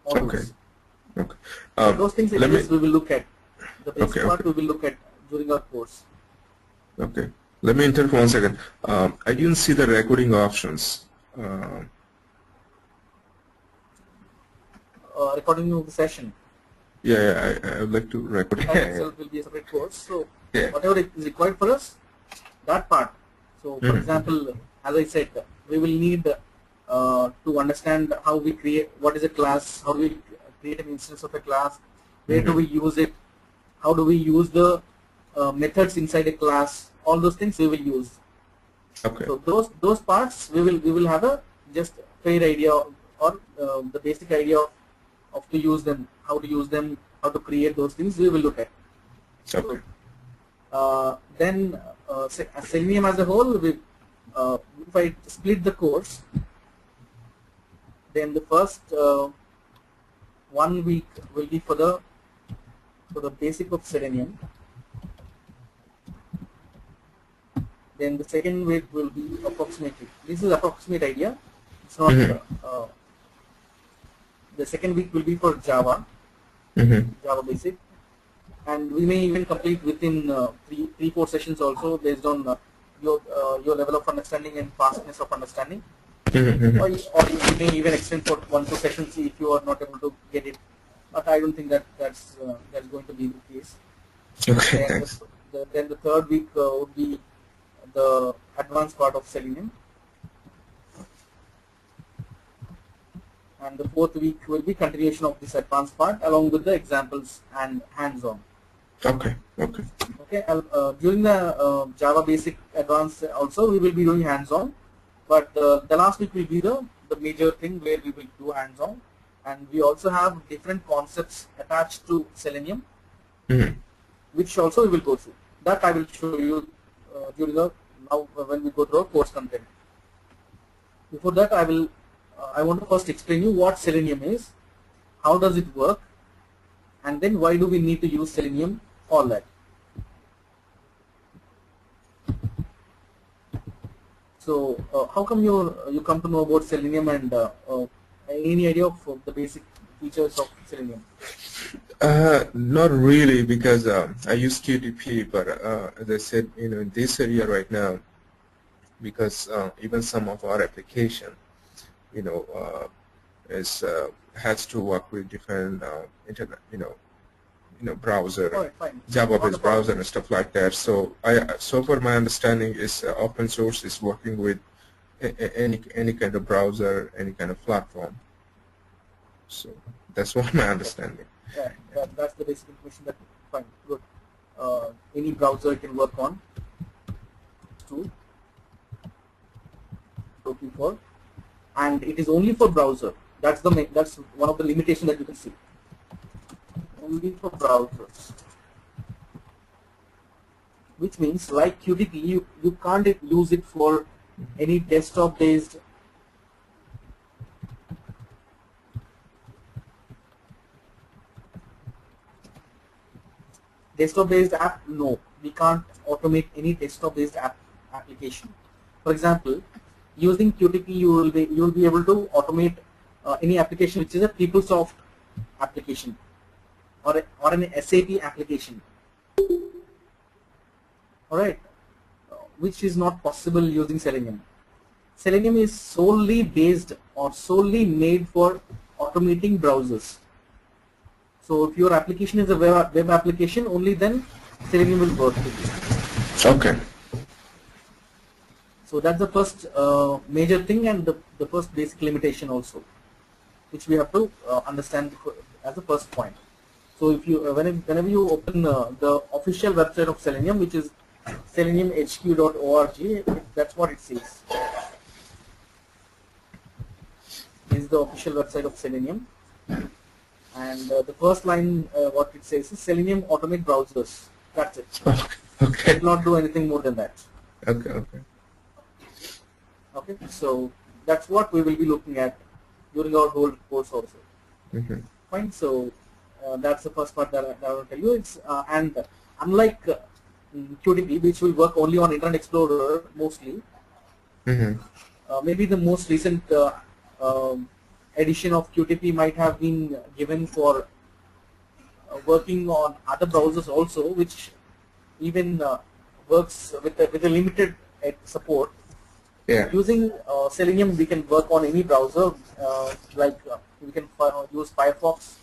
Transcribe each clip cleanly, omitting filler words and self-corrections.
modules. Okay. Okay. So those things Let me. we will look at. The basic Okay. part Okay. we will look at during our course. Okay. Let me interrupt for 1 second. I didn't see the recording options. Recording of the session. I would like to record. That itself will be a separate course. So Yeah. whatever is required for us, that part. So for example, as I said, we will need to understand how we create, what is a class, how do we create an instance of a class, where do we use it, how do we use the methods inside a class, all those things we will use. Okay. So those parts we will have a just fair idea or the basic idea of to use them, how to use them, how to create those things we will look at. Okay. So, then Selenium as a whole, if I split the course, then the first 1 week will be for the basic of Selenium. Then the second week will be approximately. This is approximate idea. It's not. The second week will be for Java, Java basic, and we may even complete within 3-4 sessions also based on your level of understanding and fastness of understanding. Or you may even extend for 1-2 sessions if you are not able to get it. But I don't think that's going to be the case. Okay. Then Thanks. then the third week would be the advanced part of Selenium, and the fourth week will be continuation of this advanced part along with the examples and hands-on. Okay. Okay. Okay. During the Java basic advanced also we will be doing hands-on, but the last week will be the major thing where we will do hands-on, and we also have different concepts attached to Selenium, which also we will go through. That I will show you during the when we go through our course content. Before that, I want to first explain you what Selenium is, how does it work, and then why do we need to use Selenium, all that. So how come you come to know about Selenium, and any idea of the basic features of Selenium? Not really, because I use QTP, but as I said, in this area right now, because even some of our application, has to work with different internet, browser, Java-based browser and stuff like that. So so far my understanding is open source is working with any kind of browser, any kind of platform. So that's what my understanding. Yeah, that's the basic information. That fine, good. Any browser can work on. Looking for, and it is only for browser. That's one of the limitations that you can see. Only for browsers, which means like QTP, you can't use it for any desktop-based app. No, we can't automate any desktop-based application. For example, using QTP, you will be able to automate any application which is a PeopleSoft application or an SAP application. All right, which is not possible using Selenium. Selenium is solely based or solely made for automating browsers. So if your application is a web application, only then Selenium will work with you. Okay. So that's the first major thing, and the first basic limitation also, which we have to understand as the first point. So if you whenever you open the official website of Selenium, which is seleniumhq.org, that's what it says. This is the official website of Selenium, and the first line what it says is Selenium automate browsers. That's it. Okay. It will not do anything more than that. Okay. Okay. Okay, so that's what we will be looking at during our whole course also. Fine. So that's the first part that I will tell you. It's and unlike QTP, which will work only on Internet Explorer mostly, maybe the most recent edition of QTP might have been given for working on other browsers also, which even works with a limited support. Yeah. Using Selenium, we can work on any browser, we can use Firefox,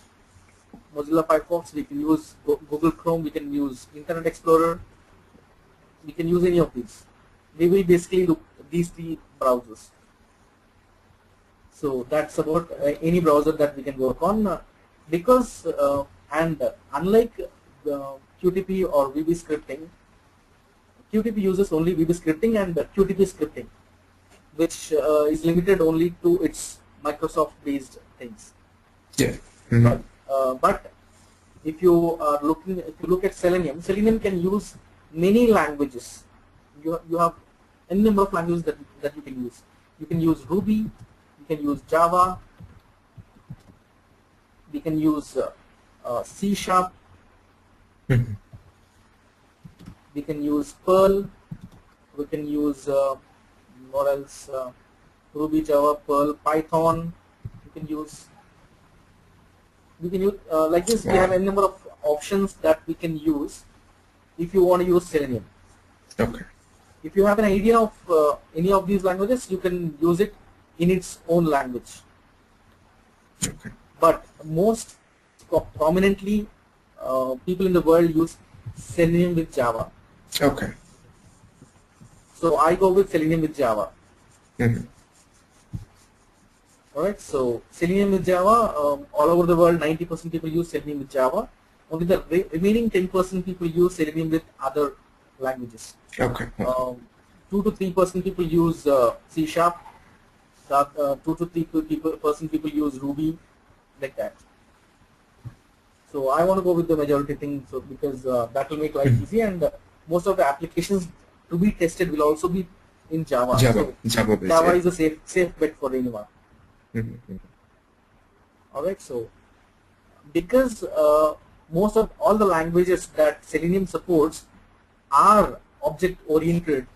Mozilla Firefox, we can use Google Chrome, we can use Internet Explorer, we can use any of these. We will basically look at these three browsers. So that's about any browser that we can work on, because unlike QTP or VB scripting, QTP uses only VB scripting and QTP scripting, which is limited only to its Microsoft-based things. Yeah. But if you look at Selenium, Selenium can use many languages. You have any number of languages that you can use. You can use Ruby, you can use Java, we can use C#, we can use Perl, we can use what else? Ruby, Java, Perl, Python. We can use like this. We have a number of options that we can use if you want to use Selenium. Okay. If you have an idea of any of these languages, you can use it in its own language. Okay. But most prominently, people in the world use Selenium with Java. Okay. So I go with Selenium with Java. Mm-hmm. Alright, so Selenium with Java, all over the world 90% people use Selenium with Java. Only the remaining 10% people use Selenium with other languages. Okay. 2 to 3% people use C#, 2 to 3% people use Ruby, like that. So I want to go with the majority thing, so because that will make life easy, and most of the applications to be tested will also be in Java. So Java is a safe bet for anyone. Alright, so because most of all the languages that Selenium supports are object oriented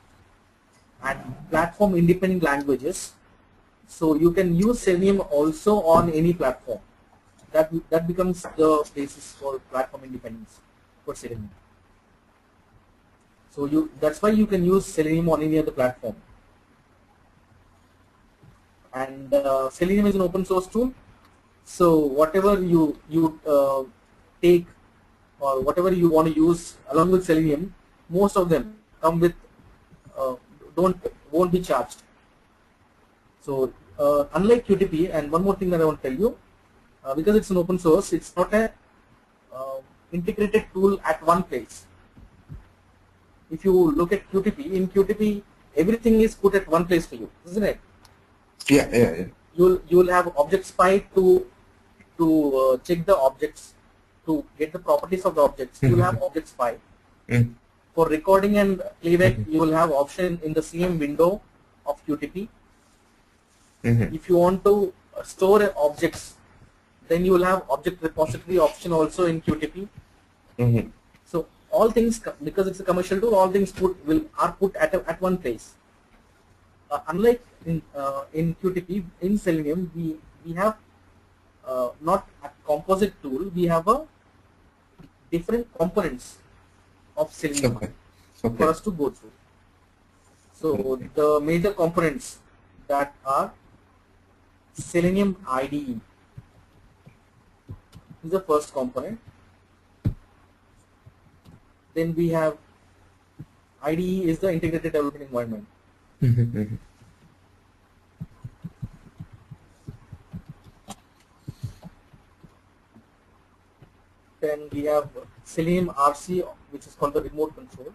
and platform independent languages, so you can use Selenium also on any platform. That becomes the basis for platform independence for Selenium. So that's why you can use Selenium on any other platform. And Selenium is an open source tool, so whatever you take or whatever you want to use along with Selenium, most of them come with won't be charged. So unlike QTP, and one more thing that I want to tell you, because it's an open source, it's not a integrated tool at one place. If you look at QTP, in QTP everything is put at one place for you, isn't it? Yeah. You will have object spy to check the objects, to get the properties of the objects. You will have object spy. For recording and playback, you will have option in the same window of QTP. If you want to store objects, then you will have object repository option also in QTP. So all things, because it's a commercial tool, all things are put at one place. Unlike in QTP, in Selenium, we have not a composite tool, we have a different components of Selenium for us to go through. So the major components that are Selenium IDE is the first component. Then we have IDE is the integrated development environment. Then we have Selenium RC, which is called the remote control.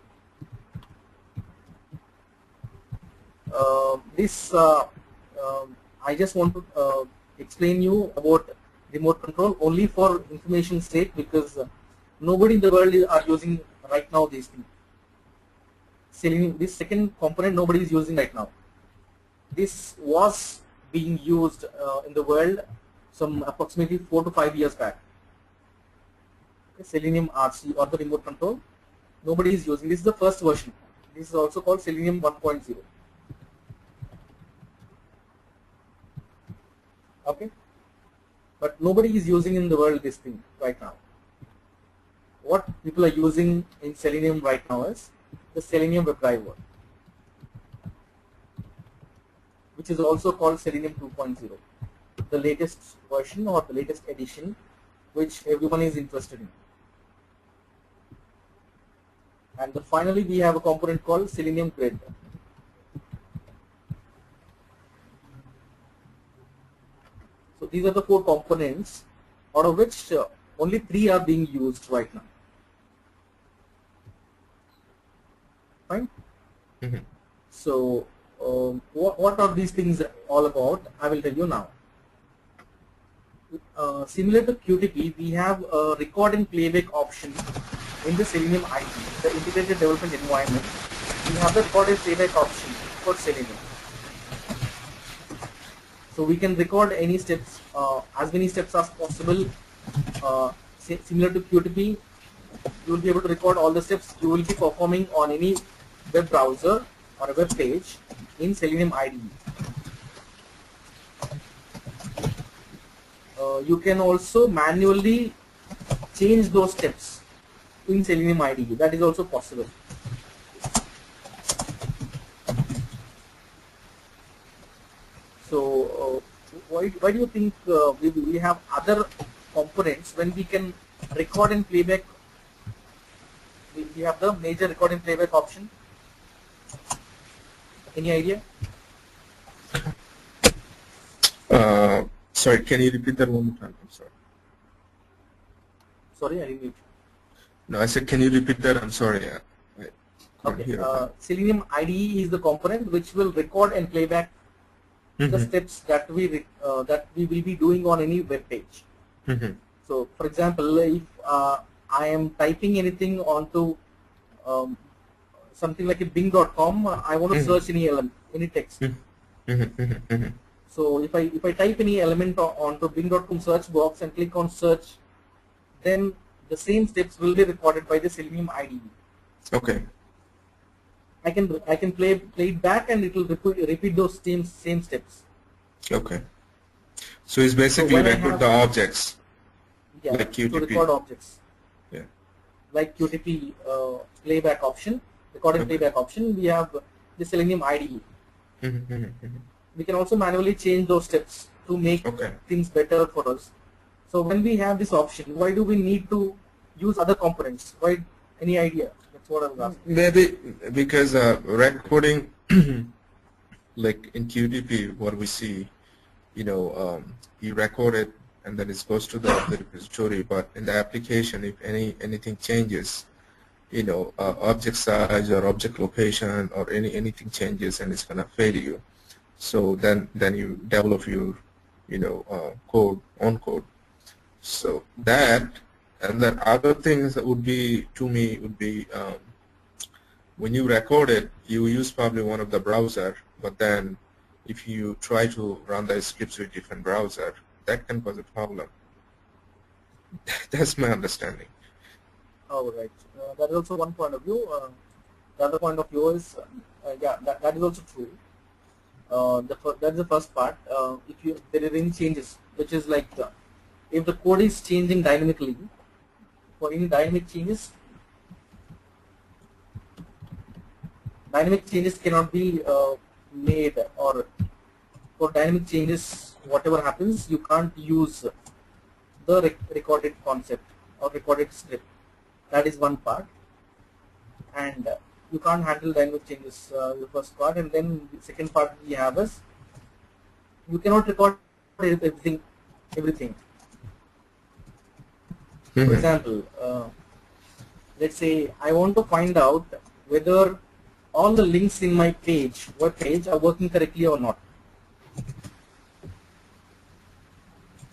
I just want to explain you about remote control only for information's sake, because nobody in the world are using right now these things. Selenium, this second component nobody is using right now. This was being used in the world some approximately 4 to 5 years back. Selenium RC or the remote control, nobody is using. This is the first version. This is also called Selenium 1.0. Okay. but nobody is using in the world this thing right now. What people are using in Selenium right now is the Selenium WebDriver, which is also called Selenium 2.0, the latest version or the latest edition, which everyone is interested in. And finally, we have a component called Selenium Grid. So these are the 4 components, out of which only 3 are being used right now. Fine. Mm-hmm. So what are these things all about? I will tell you now. Similar to QTP, we have a record and playback option in the Selenium IDE, the integrated development environment. We have the record and playback option for Selenium. So we can record any steps, as many steps as possible. Similar to QTP, you will be able to record all the steps you will be performing on any web browser or a web page in Selenium IDE. You can also manually change those steps in Selenium IDE. That is also possible. So why do you think we have other components when we can record and playback? We have the major record and playback option. Any idea? Sorry, can you repeat that one more time? I'm sorry. Sorry, I didn't get you. No, I said, can you repeat that? I'm sorry. I couldn't hear it. Selenium IDE is the component which will record and playback the steps that we will be doing on any web page. So, for example, if I am typing anything onto something like a Bing.com, I want to search any element, any text. So if I type any element onto Bing.com search box and click on search, then the same steps will be recorded by the Selenium IDE. Okay. I can play it back and it will repeat those same steps. Okay. So it's basically record the objects. Yeah. Like QTP. To record objects. Yeah. Like QTP playback option, record and playback option. We have the Selenium IDE. We can also manually change those steps to make things better for us. So when we have this option, why do we need to use other components? Why? Any idea? That's what I was asking. Maybe because recording, like in QTP, what we see, you record it and then it goes to the repository. But in the application, if anything changes, object size or object location or anything changes, and it's gonna fail you. So then you develop your code on code. So that, and then other things that would be when you record it, you use probably one of the browser, but then if you try to run the scripts with different browser, that can cause a problem. That's my understanding. Oh, right. That is also one point of view. The other point of view is, that is also true. That is the first part. If there are any changes, which is like if the code is changing dynamically, for any dynamic changes cannot be made, or for dynamic changes, whatever happens, you can't use the recorded concept or recorded script. That is one part, and you can't handle dynamic changes, the first part. And then the second part we have is you cannot record everything. For example, let's say I want to find out whether all the links in my web page are working correctly or not.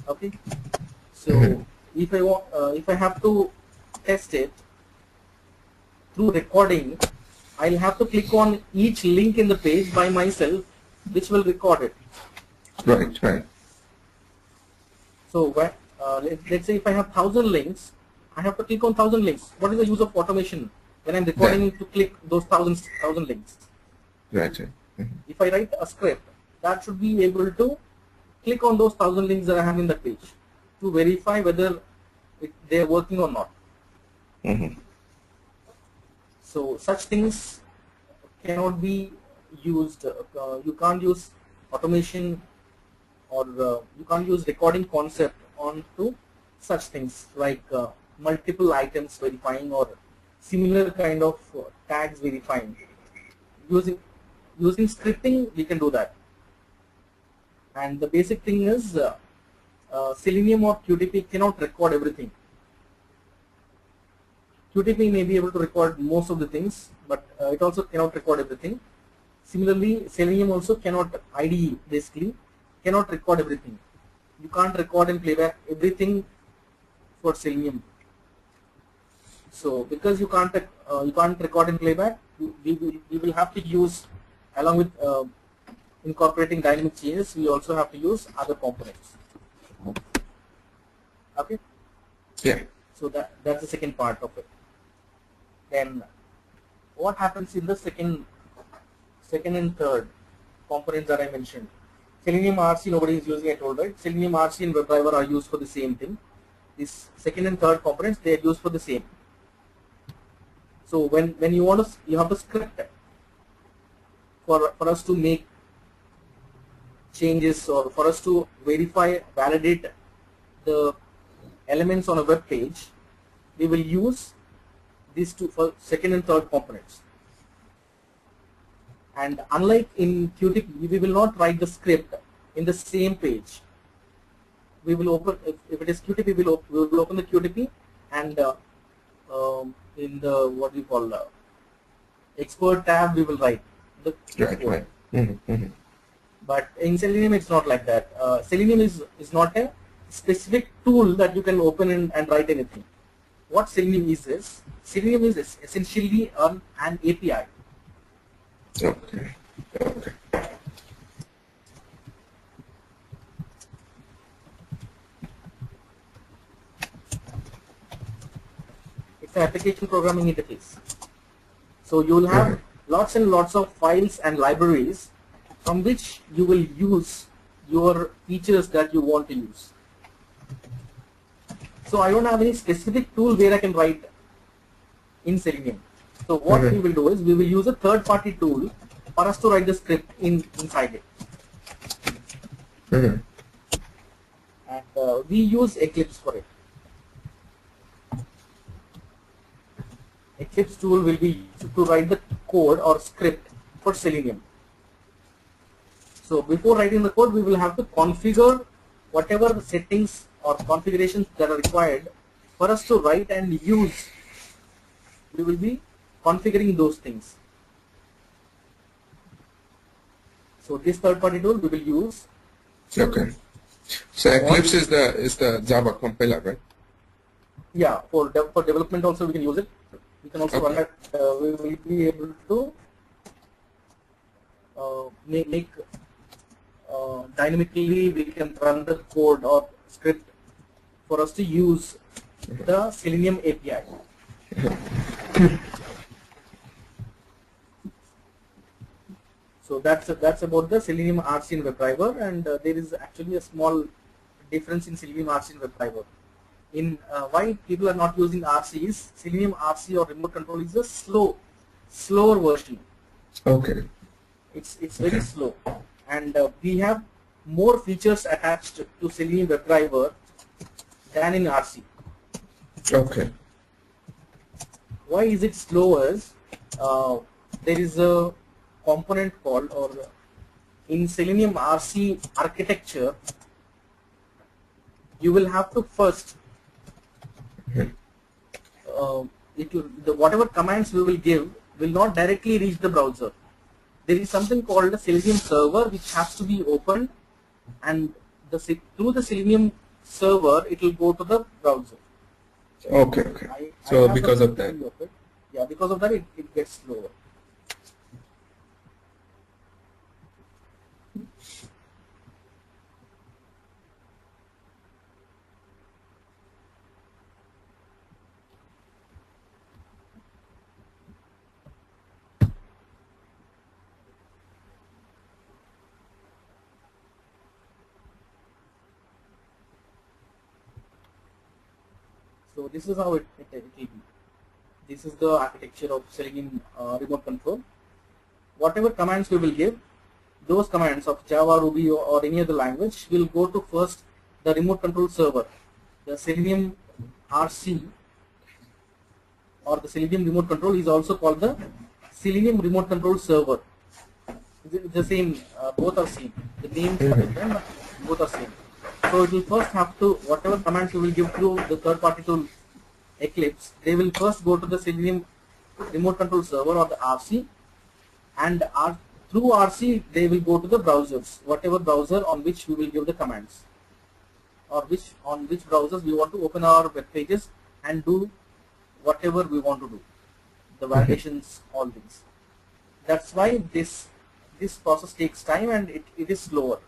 Okay, so if I have to test it through recording, I'll have to click on each link in the page by myself, which will record it. Right. So let's say if I have 1,000 links, I have to click on 1,000 links. What is the use of automation when I'm recording to click those 1,000 links? Right. If I write a script, that should be able to click on those 1,000 links that I have in that page. to verify whether they are working or not. Mm-hmm. So such things cannot be used. You can't use automation, or you can't use recording concept onto such things like multiple items verifying or similar kind of tags verifying. Using scripting, we can do that. And the basic thing is Selenium or QTP cannot record everything. QTP may be able to record most of the things, but it also cannot record everything. Similarly, Selenium also cannot, IDE basically, cannot record everything. You can't record and playback everything for Selenium. So because you can't record and playback, we will have to use, along with incorporating dynamic changes, we also have to use other components. Okay. Yeah. So that's the second part of it. Then what happens in the second and third components that I mentioned? Selenium RC, nobody is using, I told, right? Selenium RC and WebDriver are used for the same thing. These second and third components, they are used for the same. So when you want to, you have to script for us to make changes, or for us to verify, validate the elements on a web page, we will use these two for second and third components. And unlike in QTP, we will not write the script in the same page. We will open, if it is QTP, we will open the QTP, and in the what we call expert tab, we will write the code. Right. Mm-hmm. Mm-hmm. But in Selenium, it's not like that. Selenium is not a specific tool that you can open and write anything. What Selenium is Selenium is essentially an API. Okay. Okay. It's an application programming interface. So you will have lots and lots of files and libraries from which you will use your features that you want to use. So I don't have any specific tool where I can write in Selenium. So what we will do is we will use a third-party tool for us to write the script inside it. And we use Eclipse for it. Eclipse tool will be used to write the code or script for Selenium. So before writing the code, we will have to configure whatever settings or configurations that are required for us to write and use. We will be configuring those things. So this third-party tool we will use. Okay. So Eclipse is the Java compiler, right? Yeah. For development also we can use it. We can also run it. We will be able to make dynamically. We can run the code or script for us to use the Selenium API. So that's about the Selenium RC and WebDriver, and there is actually a small difference in Selenium RC and WebDriver. In why people are not using RC is Selenium RC or remote control is a slower version. Okay. It's very slow, and we have more features attached to Selenium WebDriver than in RC. Okay. Why is it slower? There is a component called, or in Selenium RC architecture, you will have to first whatever commands we will give will not directly reach the browser. There is something called a Selenium server which has to be opened, and through the Selenium server it will go to the browser. Okay. Okay. So because of that. Yeah, because of that it gets slower. So this is how it will be. This is the architecture of Selenium remote control. Whatever commands we will give, those commands of Java, Ruby or any other language will go to first the remote control server. The Selenium RC or the Selenium remote control is also called the Selenium remote control server. The same, both are same. The names are different, but both are same. So it will first have to, whatever commands you will give through the third-party tool Eclipse, they will first go to the Selenium remote control server or the RC, and through RC they will go to the browsers, whatever browser on which we will give the commands, or on which browsers we want to open our web pages and do whatever we want to do, the validations, all things. That's why this process takes time and it is slower.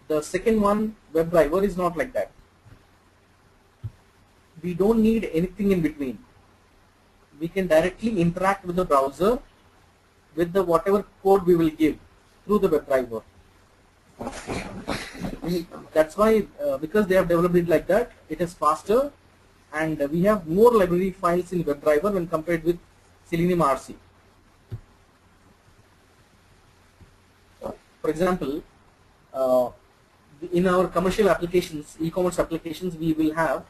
The second one, WebDriver, is not like that. We don't need anything in between. We can directly interact with the browser with the whatever code we will give through the WebDriver. That's why, because they have developed it like that, it is faster, and we have more library files in WebDriver when compared with Selenium RC. For example, in our commercial applications, e-commerce applications, we will have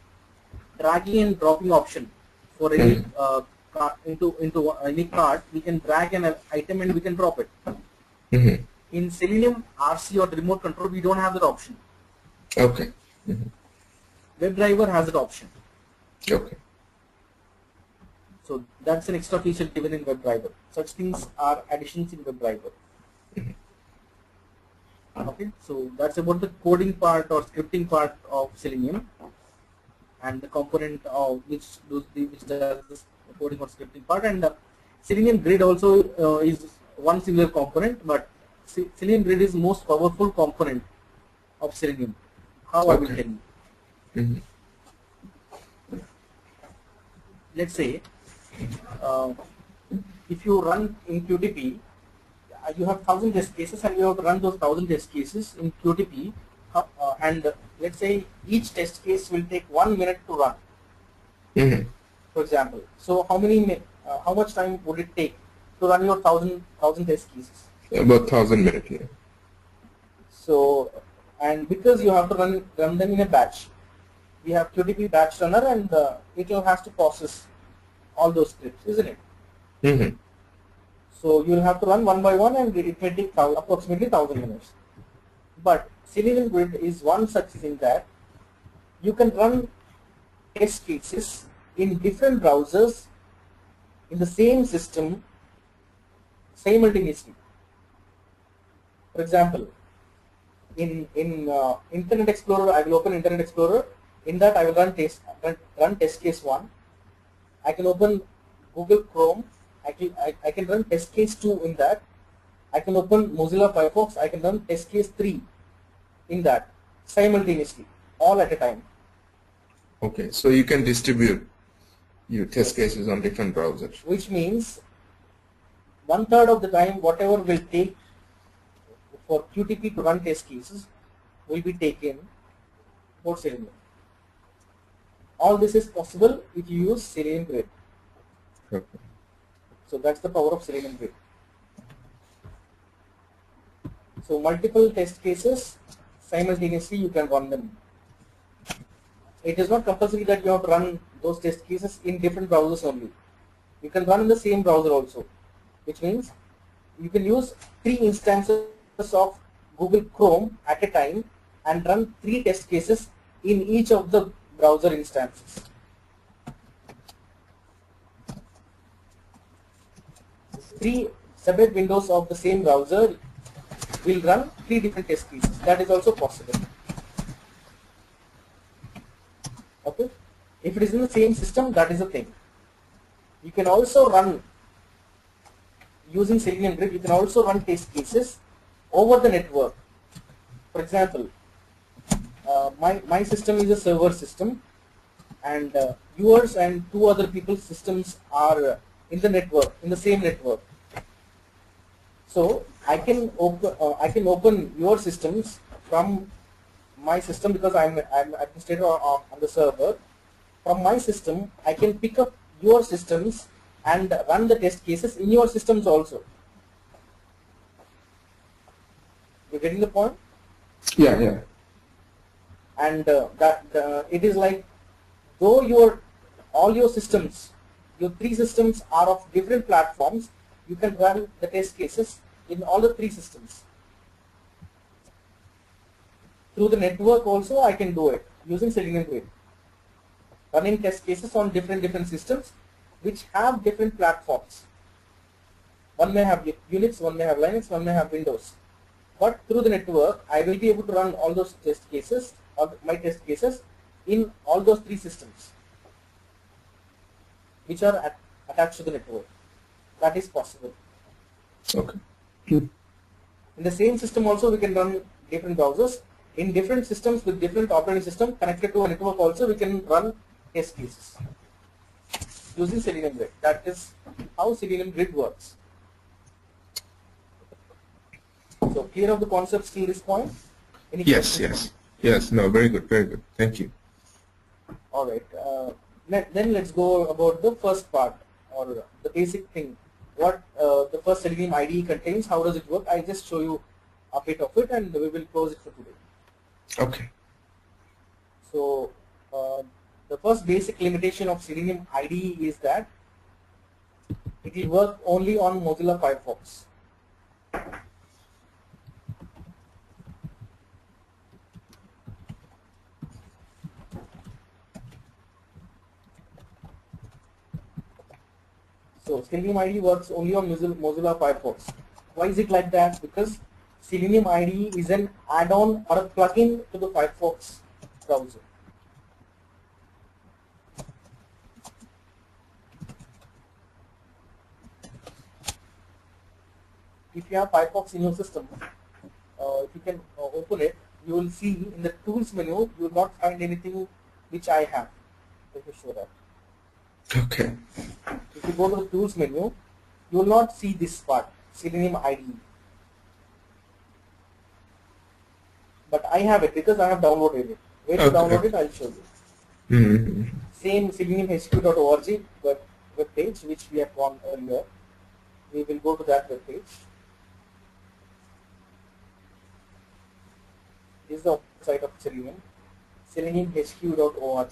dragging and dropping option for any into any cart. We can drag an item and we can drop it. In Selenium RC or the remote control, we don't have that option. Okay. WebDriver has that option. Okay. So that's an extra feature given in WebDriver. Such things are additions in WebDriver. Okay, so that's about the coding part or scripting part of Selenium, and the component of which does the coding or scripting part. And Selenium Grid also is one similar component, but Selenium Grid is most powerful component of Selenium. How I will tell you. Let's say if you run in QTP, you have 1,000 test cases and you have to run those 1,000 test cases in QTP, and let's say each test case will take 1 minute to run. For example, so how much time would it take to run your 1,000 test cases? About 1,000 minutes. Yeah. So, and because you have to run them in a batch, we have QTP batch runner, and it has to process all those scripts, isn't it? So you will have to run one by one, and it may take approximately 1,000 minutes. But Selenium Grid is one such thing that you can run test cases in different browsers in the same system simultaneously. For example, in Internet Explorer, I will open Internet Explorer. In that, I will run test case 1. I can open Google Chrome. I can run test case 2 in that. I can open Mozilla Firefox. I can run test case 3 in that simultaneously, all at a time. Okay, so you can distribute your test cases on different browsers. Which means 1/3 of the time, whatever will take for QTP to run test cases will be taken for Selenium. All this is possible if you use Selenium Grid. Okay. So that's the power of Selenium Grid. So multiple test cases simultaneously you can run them. It is not compulsory that you have to run those test cases in different browsers only. You can run in the same browser also, which means you can use 3 instances of Google Chrome at a time and run 3 test cases in each of the browser instances. Three separate windows of the same browser will run 3 different test cases. That is also possible. Okay. If it is in the same system, that is the thing. You can also run, using Selenium Grid, you can also run test cases over the network. For example, my system is a server system, and yours and 2 other people's systems are in the network, in the same network. So I can open your systems from my system because I'm administrator on the server, from my system, I can pick up your systems and run the test cases in your systems also. You getting the point? Yeah, yeah. And it is like, though all your systems, your three systems are of different platforms, you can run the test cases in all the three systems. Through the network also I can do it using Selenium Grid. Running test cases on different systems which have different platforms. One may have Unix, one may have Linux, one may have Windows. But through the network, I will be able to run all those test cases, or my test cases, in all those three systems which are attached to the network. That is possible. Okay. In the same system also, we can run different browsers. In different systems with different operating system connected to a network also, we can run test cases using Selenium Grid. That is how Selenium Grid works. So clear of the concepts till this point? Any Yes, questions? yes. No, very good, very good. Thank you. All right. Then let's go about the first part, or the basic thing. What the first Selenium IDE contains, how does it work? I'll just show you a bit of it and we will close it for today. Okay. So the first basic limitation of Selenium IDE is that it will work only on Mozilla Firefox. So Selenium IDE works only on Mozilla Firefox. Why is it like that? Because Selenium IDE is an add-on or a plugin to the Firefox browser. If you have Firefox in your system, if you can open it, you will see in the tools menu, you will not find anything which I have. Let me show that. Okay. If you go to the tools menu, you will not see this part, Selenium IDE. But I have it because I have downloaded it. Where to download it, I'll show you. Mm-hmm. Same seleniumhq.org web page which we have gone earlier. We will go to that web page. This is the site of Selenium, seleniumhq.org.